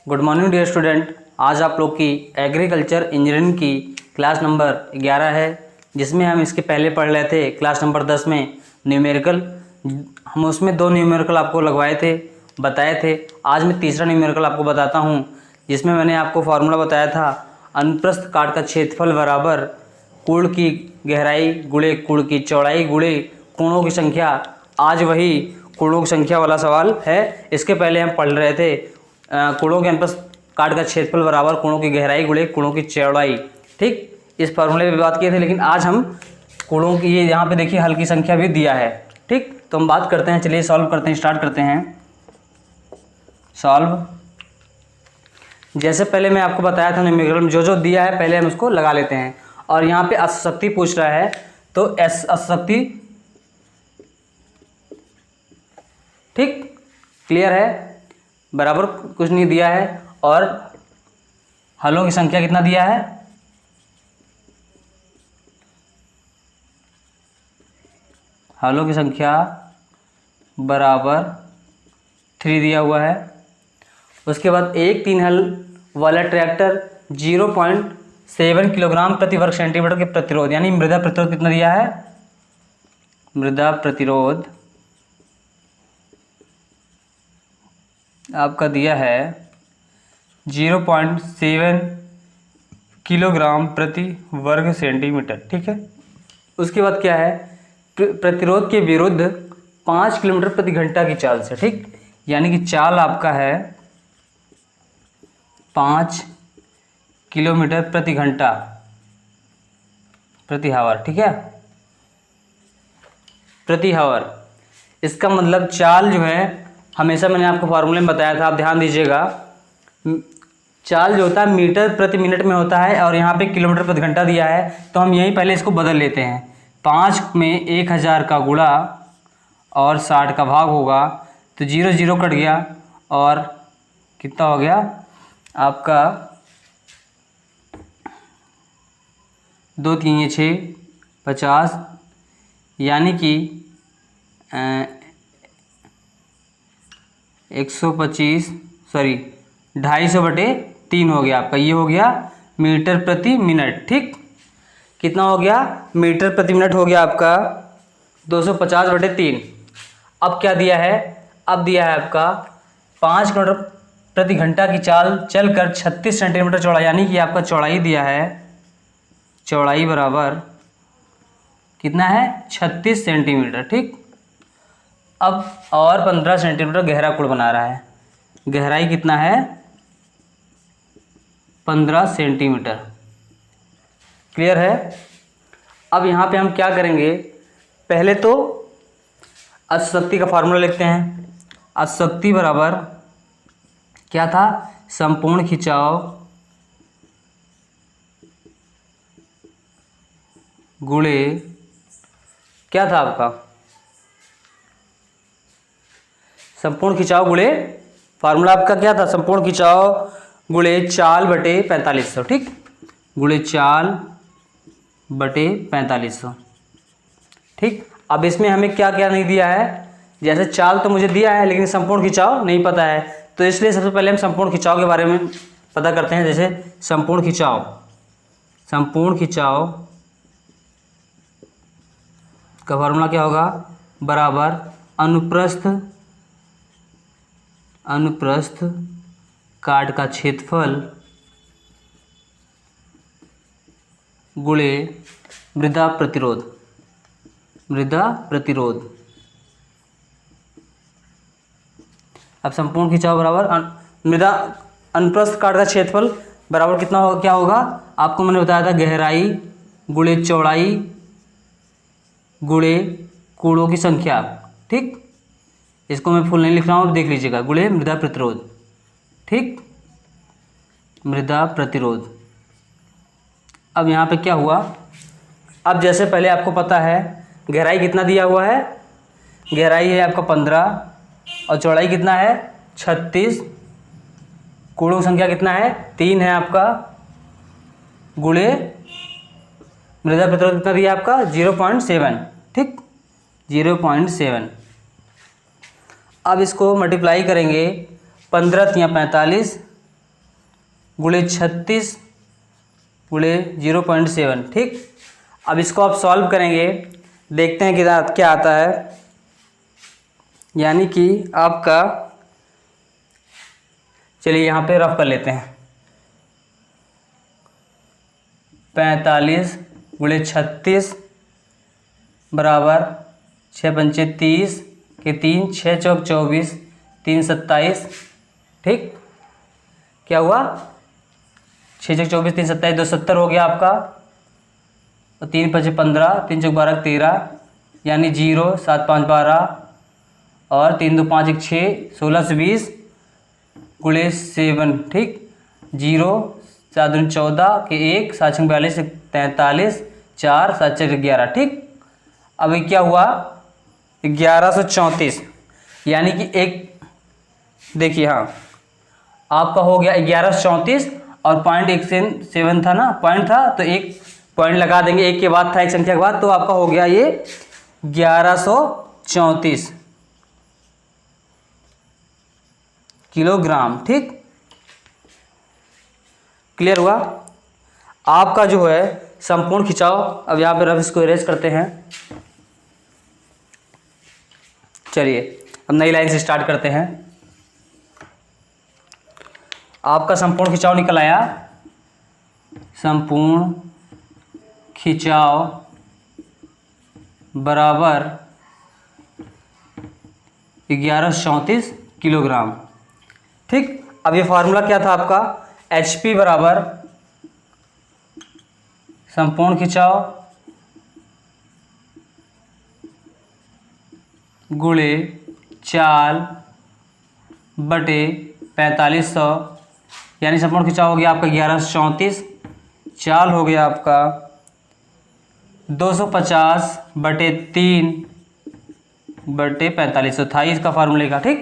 Good morning dear student. आज आप लोग की एग्रीकल्चर इंजीनियरिंग की क्लास नंबर 11 है, जिसमें हम इसके पहले पढ़ रहे थे क्लास नंबर 10 में न्यूमेरिकल। हम उसमें 2 न्यूमेरिकल आपको लगवाए थे, बताए थे। आज मैं तीसरा न्यूमेरिकल आपको बताता हूँ, जिसमें मैंने आपको फार्मूला बताया था अनुप्रस्थ काट का क्षेत्रफल बराबर कोण की गहराई गुणे कोण की चौड़ाई गुणे कोणों की संख्या। आज वही कोणों की संख्या वाला सवाल है। इसके पहले हम पढ़ रहे थे कोणों के अनुप्रस्थ काट का क्षेत्रफल बराबर कोणों की गहराई गुणे कोणों की चौड़ाई। ठीक, इस फार्मूले पे बात किए थे, लेकिन आज हम कोणों की, ये यहाँ पे देखिए हल की संख्या भी दिया है। ठीक, तो हम बात करते हैं, चलिए सॉल्व करते हैं, स्टार्ट करते हैं सॉल्व। जैसे पहले मैं आपको बताया था न्यूमेरिकल में जो जो दिया है पहले हम उसको लगा लेते हैं। और यहाँ पे अशक्ति पूछ रहा है, तो एस अशक्ति, ठीक क्लियर है, बराबर कुछ नहीं दिया है। और हलों की संख्या कितना दिया है, हलों की संख्या बराबर 3 दिया हुआ है। उसके बाद एक 3 हल वाला ट्रैक्टर 0.7 किलोग्राम प्रति वर्ग सेंटीमीटर के प्रतिरोध, यानी मृदा प्रतिरोध कितना दिया है, मृदा प्रतिरोध आपका दिया है 0.7 किलोग्राम प्रति वर्ग सेंटीमीटर। ठीक है, उसके बाद क्या है, प्रतिरोध के विरुद्ध 5 किलोमीटर प्रति घंटा की चाल से। ठीक, यानी कि चाल आपका है 5 किलोमीटर प्रति घंटा प्रति हावर। ठीक है, प्रति हावर। इसका मतलब चाल जो है, हमेशा मैंने आपको फार्मूले में बताया था, आप ध्यान दीजिएगा, चाल जो होता है मीटर प्रति मिनट में होता है, और यहाँ पे किलोमीटर प्रति घंटा दिया है, तो हम यहीं पहले इसको बदल लेते हैं। 5 में 1000 का गुणा और 60 का भाग होगा, तो 0 0 कट गया, और कितना हो गया आपका 2 3 6 50, यानी कि 125 सॉरी 250/3 हो गया आपका। ये हो गया मीटर प्रति मिनट। ठीक, कितना हो गया, मीटर प्रति मिनट हो गया आपका 250/3। अब क्या दिया है, अब दिया है आपका 5 किलोमीटर प्रति घंटा की चाल चलकर 36 सेंटीमीटर चौड़ा, यानी कि आपका चौड़ाई दिया है, चौड़ाई बराबर कितना है 36 सेंटीमीटर। ठीक, अब और 15 सेंटीमीटर गहरा कोण बना रहा है, गहराई कितना है 15 सेंटीमीटर। क्लियर है। अब यहाँ पे हम क्या करेंगे, पहले तो अशक्ति का फार्मूला लिखते हैं। अशक्ति बराबर क्या था, संपूर्ण खिंचाव गुणे, क्या था आपका, संपूर्ण खिंचाव गुणे, फार्मूला आपका क्या था, संपूर्ण खिंचाव गुणे चाल बटे 4500। ठीक, गुणे चाल बटे 4500। ठीक, अब इसमें हमें क्या क्या नहीं दिया है, जैसे चाल तो मुझे दिया है, लेकिन संपूर्ण खिंचाव नहीं पता है, तो इसलिए सबसे पहले हम संपूर्ण खिंचाव के बारे में पता करते हैं। जैसे संपूर्ण खिंचाव, संपूर्ण खिंचाव का फार्मूला क्या होगा, बराबर अनुप्रस्थ काट का क्षेत्रफल गुणे मृदा प्रतिरोध, मृदा प्रतिरोध। अब संपूर्ण खिंचाव बराबर मृदा अनुप्रस्थ काट का क्षेत्रफल बराबर कितना हो, क्या होगा, आपको मैंने बताया था गहराई गुणे चौड़ाई गुणे कोणों की संख्या। ठीक, इसको मैं फुल नहीं लिख रहा हूँ, देख लीजिएगा, गुणे मृदा प्रतिरोध। ठीक, मृदा प्रतिरोध। अब यहाँ पे क्या हुआ, अब जैसे पहले आपको पता है गहराई कितना दिया हुआ है, गहराई है आपका 15 और चौड़ाई कितना है 36, कोणों की संख्या कितना है 3 है आपका, गुणे मृदा प्रतिरोध कितना दिया आपका 0.7। ठीक, 0.7। अब इसको मल्टीप्लाई करेंगे, 15 × 45 गुणे 36 गुणे 0.7। ठीक, अब इसको आप सॉल्व करेंगे, देखते हैं कि क्या आता है। यानी कि आपका, चलिए यहाँ पे रफ कर लेते हैं, 45 गुणे 36 बराबर 6 पंचे 30 के 3, 6 चौक 24, 3 27। ठीक, क्या हुआ, 6 चौक 24, 3 27, 270 हो गया आपका। और 3 पंचे 15, 3 चौक 12, 13, यानी 0, 7 5 12 और 3 2 5 1 6, 16 से 20 गुणे 7। ठीक, 0 7 दूनी 14 के 1, 7 6 42 43, 4 7 4 11। ठीक, अब ये क्या हुआ, 1134। यानी कि एक, देखिए हाँ, आपका हो गया 1134 और पॉइंट 1 था ना, पॉइंट था तो एक पॉइंट लगा देंगे, एक के बाद था, एक संख्या के बाद, तो आपका हो गया ये 1134 किलोग्राम। ठीक, क्लियर हुआ। आपका जो है संपूर्ण खिंचाव, अब यहाँ पे रफ इसको इरेज करते हैं। चलिए अब नई लाइन से स्टार्ट करते हैं। आपका संपूर्ण खिंचाव निकल आया, संपूर्ण खिंचाव बराबर 1134 किलोग्राम। ठीक, अब ये फार्मूला क्या था आपका, HP बराबर संपूर्ण खिंचाव गुणे चाल बटे 4500, यानी संपूर्ण खिंचाव हो गया आपका 1134, चाल हो गया आपका 250 बटे 3 बटे 4500 था इसका फार्मूले का। ठीक,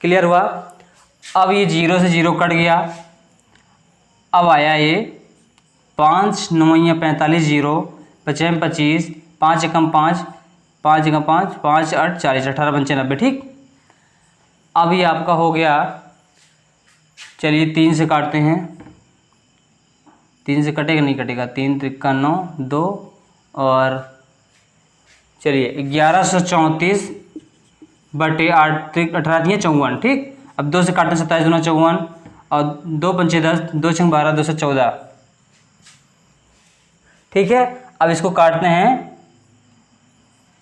क्लियर हुआ। अब ये 0 से 0 कट गया, अब आया ये 5 9 45 0 55 25 5 एकम 5 5 एकम 5 5 8 40 18 95। ठीक, अब ये आपका हो गया, चलिए 3 से काटते हैं, 3 से कटेगा नहीं कटेगा, 3 त्रिका 9 2 और चलिए 1134 बटे 8 त्रिक 18 दिए 54। ठीक, अब 2 से काटते 27 दूना 54 और 2 पंचे 10 2 6 12 214। ठीक है, अब इसको काटते हैं,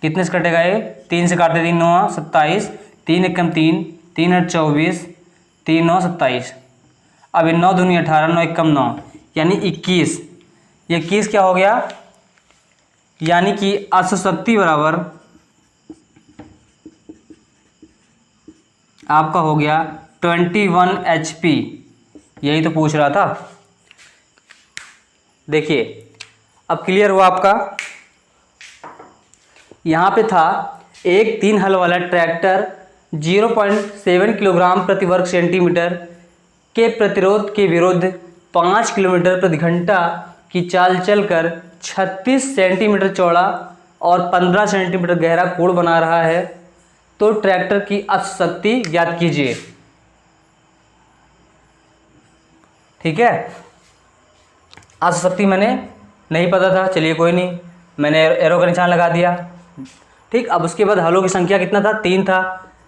कितने से कटेगा ये, 3 से काटते 3 9 27, 3 एकम 3 3 8 24 3 9 27। अब ये 9 दूनी 18 9 एकम 9 यानी 21। ये 21 क्या हो गया, यानी कि अश्वशक्ति बराबर आपका हो गया 21 HP। यही तो पूछ रहा था। देखिए अब क्लियर हुआ आपका। यहाँ पे था एक 3 हल वाला ट्रैक्टर 0.7 किलोग्राम प्रति वर्ग सेंटीमीटर के प्रतिरोध के विरुद्ध 5 किलोमीटर प्रति घंटा की चाल चलकर 36 सेंटीमीटर चौड़ा और 15 सेंटीमीटर गहरा कोण बना रहा है, तो ट्रैक्टर की अश्वशक्ति ज्ञात कीजिए। ठीक है, अश्वशक्ति मैंने नहीं पता था, चलिए कोई नहीं, मैंने एरो का निशान लगा दिया। ठीक, अब उसके बाद हलों की संख्या कितना था, 3 था,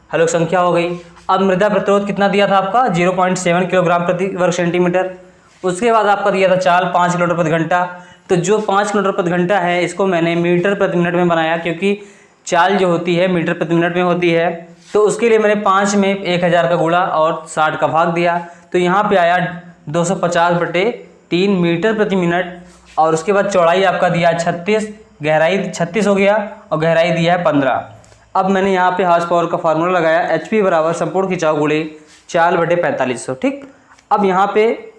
हलों की संख्या हो गई। अब मृदा प्रतिरोध कितना दिया था आपका, 0.7 किलोग्राम प्रति वर्ग सेंटीमीटर। उसके बाद आपका दिया था चाल 5 किलोमीटर प्रति घंटा। तो जो 5 किलोमीटर प्रति घंटा है इसको मैंने मीटर प्रति मिनट में बनाया, क्योंकि चाल जो होती है मीटर प्रति मिनट में होती है। तो उसके लिए मैंने 5 में 1000 का गुणा और 60 का भाग दिया, तो यहाँ पे आया 250 बटे 3 मीटर प्रति मिनट। और उसके बाद चौड़ाई आपका दिया 36, गहराई 36 हो गया और गहराई दिया है 15। अब मैंने यहाँ पे हार्स पावर का फार्मूला लगाया, HP बराबर संपूर्ण खिंचाव गुणे चाल बटे 4500। ठीक, अब यहाँ पे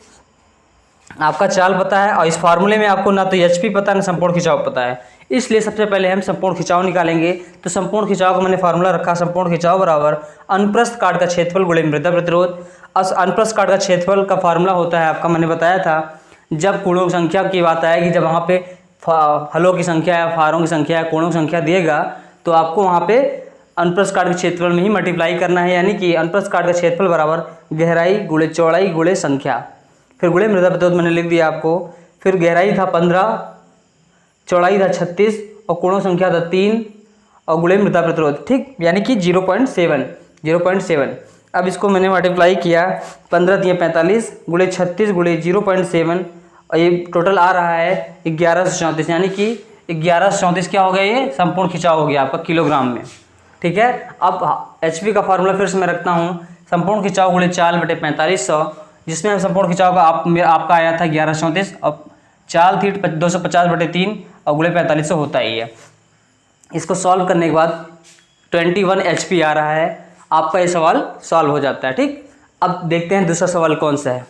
आपका चाल पता है और इस फार्मूले में आपको ना तो HP पता है ना संपूर्ण खिंचाव पता है, इसलिए सबसे पहले हम संपूर्ण खिंचाव निकालेंगे। तो संपूर्ण खिंचाव का मैंने फार्मूला रखा, संपूर्ण खिंचाव बराबर अनुप्रस्थ काट का क्षेत्रफल गुणे मृदा प्रतिरोध। अनुप्रस्थ काट का क्षेत्रफल का फार्मूला होता है आपका, मैंने बताया था, जब कोणों की संख्या की बात आएगी, जब वहाँ पे हलों की संख्या है, फारों की संख्या है, कोणों की संख्या दिएगा, तो आपको वहाँ पे अनुप्रस्थ काट के क्षेत्रफल में ही मल्टीप्लाई करना है। यानी कि अनुप्रस्थ काट का क्षेत्रफल बराबर गहराई गुणे चौड़ाई गुणे संख्या। फिर गुणे मृदा प्रतिरोध मैंने लिख दिया आपको, फिर गहराई था 15, चौड़ाई था 36 और कोणों संख्या था 3 और गुणे मृदा प्रतिरोध, ठीक, यानी कि 0.7। अब इसको मैंने मल्टीप्लाई किया, 15 दिए 45 गुणे 36 गुणे 0.7 और ये टोटल आ रहा है 1134, यानी कि 1134 क्या हो गया, ये संपूर्ण खिंचाव हो गया आपका किलोग्राम में। ठीक है, अब HP का फार्मूला फिर से मैं रखता हूँ, संपूर्ण खिंचाव गुणे 4/4500, जिसमें हम संपूर्ण खिंचाव का आपका आया था 1134 और 4 थी 250/3 और गुणे 4500 होता ही है। इसको सॉल्व करने के बाद 21 HP आ रहा है, आपका ये सवाल सॉल्व हो जाता है। ठीक, अब देखते हैं दूसरा सवाल कौन सा है।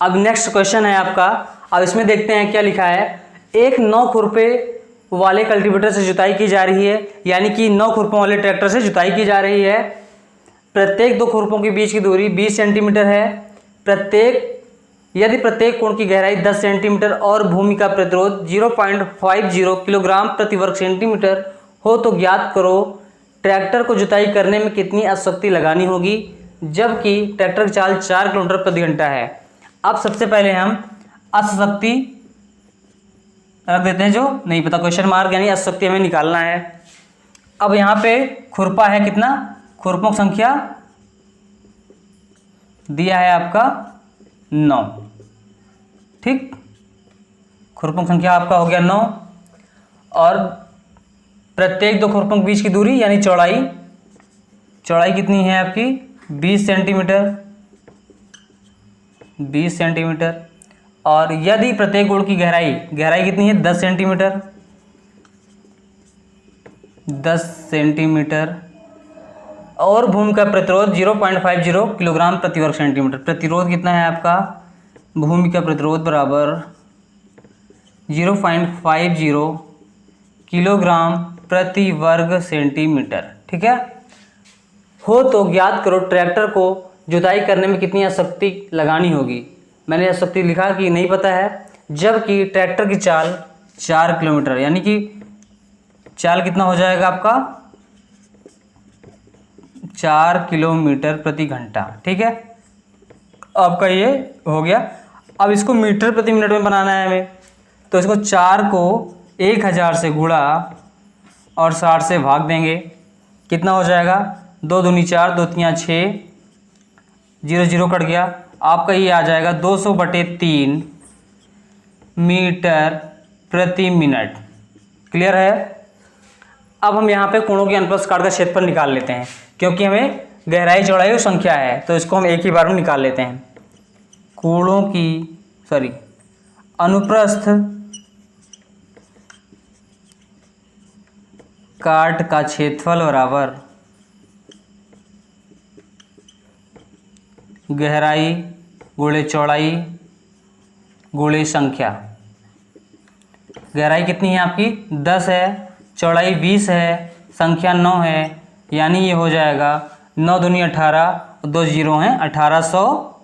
अब नेक्स्ट क्वेश्चन है आपका, अब इसमें देखते हैं क्या लिखा है। एक 9 खुरपे वाले कल्टीवेटर से जुताई की जा रही है, यानी कि 9 खुरपों वाले ट्रैक्टर से जुताई की जा रही है। प्रत्येक 2 खुरपों के बीच की दूरी 20 सेंटीमीटर है। यदि प्रत्येक कोण की गहराई 10 सेंटीमीटर और भूमि का प्रतिरोध 0.50 किलोग्राम प्रति वर्ग सेंटीमीटर हो तो ज्ञात करो ट्रैक्टर को जुताई करने में कितनी अशक्ति लगानी होगी, जबकि ट्रैक्टर की चाल 4 किलोमीटर प्रति घंटा है। अब सबसे पहले हम अशक्ति रख देते हैं, जो नहीं पता क्वेश्चन मार्क, यानी अशक्ति हमें निकालना है। अब यहाँ पे खुरपा है कितना, खुरपों की संख्या दिया है आपका 9, ठीक, खुरपों की संख्या आपका हो गया 9 और प्रत्येक 2 खुरपों के बीच की दूरी यानी चौड़ाई कितनी है आपकी 20 सेंटीमीटर और यदि प्रत्येक कोण की गहराई कितनी है 10 सेंटीमीटर और भूमि का प्रतिरोध 0.50 किलोग्राम प्रति वर्ग सेंटीमीटर। प्रतिरोध कितना है आपका, भूमि का प्रतिरोध बराबर 0.50 किलोग्राम प्रति वर्ग सेंटीमीटर। ठीक है, हो तो ज्ञात करो ट्रैक्टर को जुताई करने में कितनी अशक्ति लगानी होगी। मैंने अशक्ति लिखा कि नहीं पता है, जबकि ट्रैक्टर की चाल 4 किलोमीटर, यानी कि चाल कितना हो जाएगा आपका 4 किलोमीटर प्रति घंटा। ठीक है, आपका ये हो गया। अब इसको मीटर प्रति मिनट में बनाना है हमें, तो इसको 4 को 1000 से गुणा और 60 से भाग देंगे, कितना हो जाएगा 2 दूनी 4 2 तियाँ 6, 0 कट गया, आपका ये आ जाएगा 200/3 मीटर प्रति मिनट। क्लियर है। अब हम यहाँ पे कोणों के अनुप्रस्थ काट का क्षेत्रफल निकाल लेते हैं, क्योंकि हमें गहराई चौड़ाई और संख्या है, तो इसको हम एक ही बार में निकाल लेते हैं। कोणों की अनुप्रस्थ काट का क्षेत्रफल बराबर गहराई गुणे चौड़ाई गुणे संख्या। गहराई कितनी है आपकी 10 है, चौड़ाई 20 है, संख्या 9 है, यानी ये हो जाएगा 9 दूनी 18, 2 0 हैं 1800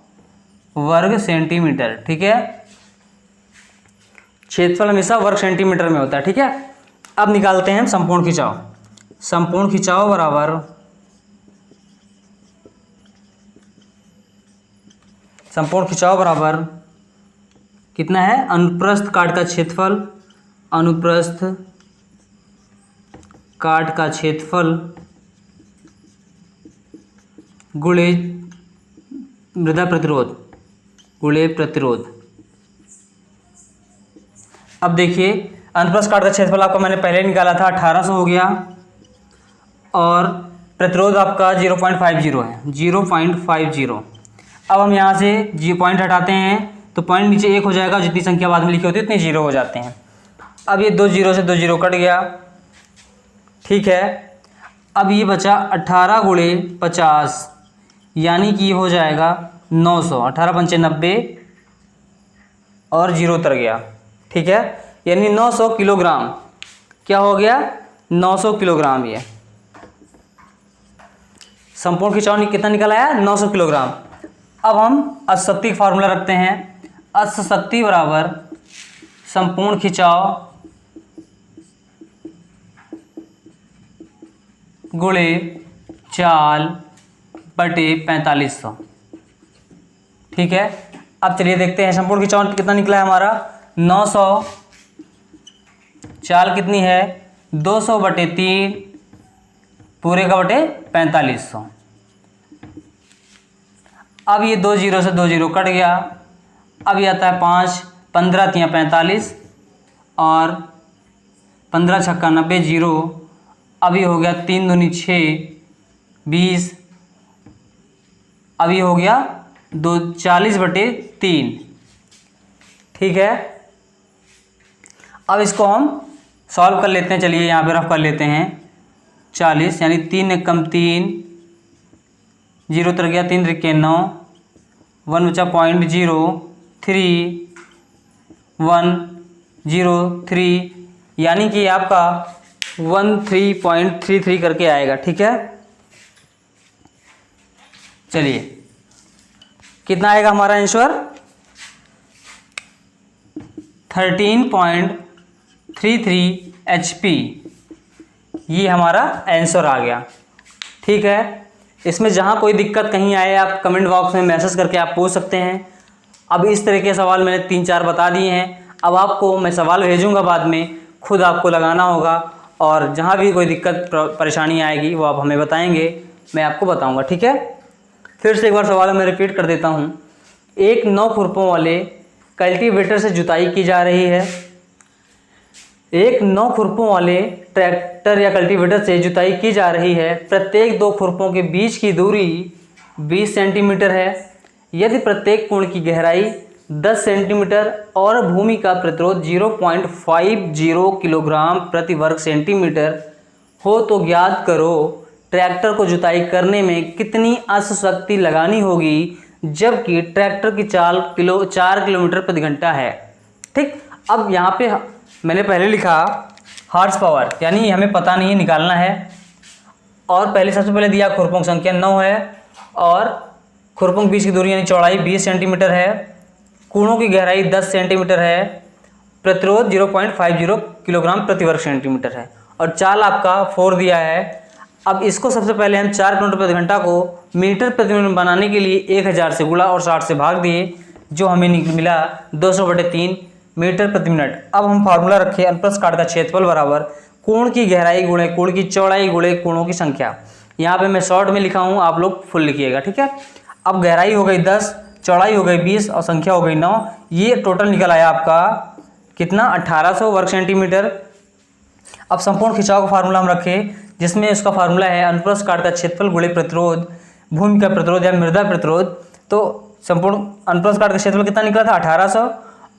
वर्ग सेंटीमीटर। ठीक है, क्षेत्रफल हमेशा वर्ग सेंटीमीटर में होता है। ठीक है, अब निकालते हैं संपूर्ण खिंचाव। संपूर्ण खिंचाव बराबर कितना है, अनुप्रस्थ काट का क्षेत्रफल, अनुप्रस्थ काट का क्षेत्रफल गुणे मृदा प्रतिरोध गुणे प्रतिरोध। अब देखिए अनुप्रस्थ काट का क्षेत्रफल आपका मैंने पहले निकाला था 1800 हो गया और प्रतिरोध आपका 0.50 है 0.50। अब हम यहाँ से पॉइंट हटाते हैं तो पॉइंट नीचे 1 हो जाएगा, जितनी संख्या बाद में लिखी होती है उतने 0 हो जाते हैं। अब ये 2 0 से 2 0 कट गया। ठीक है, अब ये बचा 18 गुणे 50, यानी कि ये हो जाएगा 900, 18 पंचे 90 और 0 उतर गया। ठीक है, यानी 900 किलोग्राम क्या हो गया 900 किलोग्राम। ये संपूर्ण खिंचाव कितना निकला है 900 किलोग्राम। अब हम अशक्ति का फार्मूला रखते हैं। अशक्ति बराबर संपूर्ण खिंचाव गुणे चाल बटे 4500। ठीक है, अब चलिए देखते हैं संपूर्ण खिंचाव कितना निकला है हमारा 900, चाल कितनी है 200/3 पूरे का बटे 4500। अब ये 2 जीरो से 2 जीरो कट गया, अब ये आता है 5, 15 तियाँ 45 और 15 छक्का 90 जीरो। अब ये हो गया 3 दूनी 6 20, अब ये हो गया 40/3। ठीक है, अब इसको हम सॉल्व कर लेते हैं। चलिए यहाँ पे रफ कर लेते हैं। 40 यानी 3 एकम 3, 0 उतर गया 3 त्रिके 9, 1 बचा 0.0103 यानी कि आपका 13.33 करके आएगा। ठीक है, चलिए कितना आएगा हमारा आंसर 13.33 HP, ये हमारा आंसर आ गया। ठीक है, इसमें जहाँ कोई दिक्कत कहीं आए आप कमेंट बॉक्स में मैसेज करके आप पूछ सकते हैं। अब इस तरह के सवाल मैंने 3-4 बता दिए हैं। अब आपको मैं सवाल भेजूंगा, बाद में खुद आपको लगाना होगा और जहाँ भी कोई दिक्कत परेशानी आएगी वो आप हमें बताएंगे, मैं आपको बताऊंगा। ठीक है, फिर से एक बार सवाल मैं रिपीट कर देता हूँ। एक 9 खुरपों वाले कल्टीवेटर से जुताई की जा रही है। एक 9 खुरपों वाले ट्रैक्टर या कल्टीवेटर से जुताई की जा रही है। प्रत्येक 2 खुरपों के बीच की दूरी 20 सेंटीमीटर है। यदि प्रत्येक कोण की गहराई 10 सेंटीमीटर और भूमि का प्रतिरोध 0.50 किलोग्राम प्रति वर्ग सेंटीमीटर हो तो ज्ञात करो ट्रैक्टर को जुताई करने में कितनी अश्वशक्ति लगानी होगी जबकि ट्रैक्टर की चाल 4 किलोमीटर प्रति घंटा है। ठीक, अब यहाँ पे मैंने पहले लिखा हॉर्स पावर, यानी हमें पता नहीं है, निकालना है। और पहले सबसे पहले दिया खुरपों की संख्या 9 है और खुरपों के बीच की दूरी यानी चौड़ाई 20 सेंटीमीटर है, कोणों की गहराई 10 सेंटीमीटर है, प्रतिरोध 0.50 किलोग्राम प्रति वर्ग सेंटीमीटर है और चाल आपका 4 दिया है। अब इसको सबसे पहले हम 4 किलोमीटर प्रति घंटा को मीटर प्रति मिनट बनाने के लिए 1000 से गुणा और 60 से भाग दिए, जो हमें मिला 200/3 मीटर प्रति मिनट। अब हम फार्मूला रखे अनुप्रस्थ काट का क्षेत्रफल बराबर कोण की गहराई गुणे कोण की चौड़ाई गुणे कोणों की संख्या। यहाँ पे मैं शॉर्ट में लिखा हूँ, आप लोग फुल लिखिएगा। ठीक है, अब गहराई हो गई 10, चौड़ाई हो गई 20 और संख्या हो गई 9। ये टोटल निकल आया आपका कितना 1800 वर्ग सेंटीमीटर। अब संपूर्ण खिंचाव का फार्मूला हम रखें, जिसमें इसका फार्मूला है अनुप्रस्थ काट का क्षेत्रफल गुणे प्रतिरोध भूमि का प्रतिरोध या मृदा प्रतिरोध। तो संपूर्ण अनुप्रस्थ काट का क्षेत्रफल कितना निकला था 1800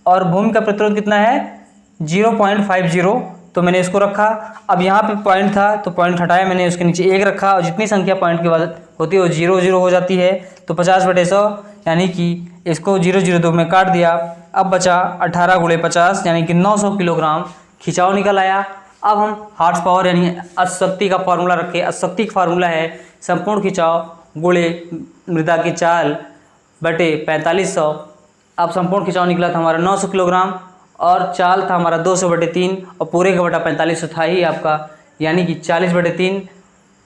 और भूमि का प्रतिरोध कितना है 0.50, तो मैंने इसको रखा। अब यहाँ पे पॉइंट था तो पॉइंट हटाया मैंने, उसके नीचे 1 रखा और जितनी संख्या पॉइंट के बाद होती है वो 0 हो जाती है, तो 50/100 यानी कि इसको 0.02 में काट दिया। अब बचा 18 × 50 यानी कि 900 किलोग्राम खिंचाव निकल आया। अब हम हॉर्स पावर यानी अश्वशक्ति का फार्मूला रखें। अश्वशक्ति का फार्मूला है संपूर्ण खिंचाव गुणे मृदा की चाल बटे 4500। अब संपूर्ण खिंचाव निकला था हमारा 900 किलोग्राम और चाल था हमारा 200/3 और पूरे का बटा 4500 था ही आपका, यानी कि 40/3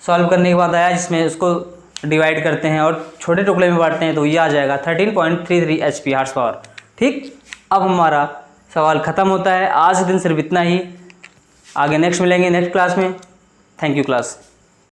सॉल्व करने के बाद आया, जिसमें उसको डिवाइड करते हैं और छोटे टुकड़े में बांटते हैं तो ये आ जाएगा 13.33 HP हॉर्स पावर। ठीक, अब हमारा सवाल ख़त्म होता है। आज के दिन सिर्फ इतना ही, आगे नेक्स्ट मिलेंगे नेक्स्ट क्लास में। Thank you class.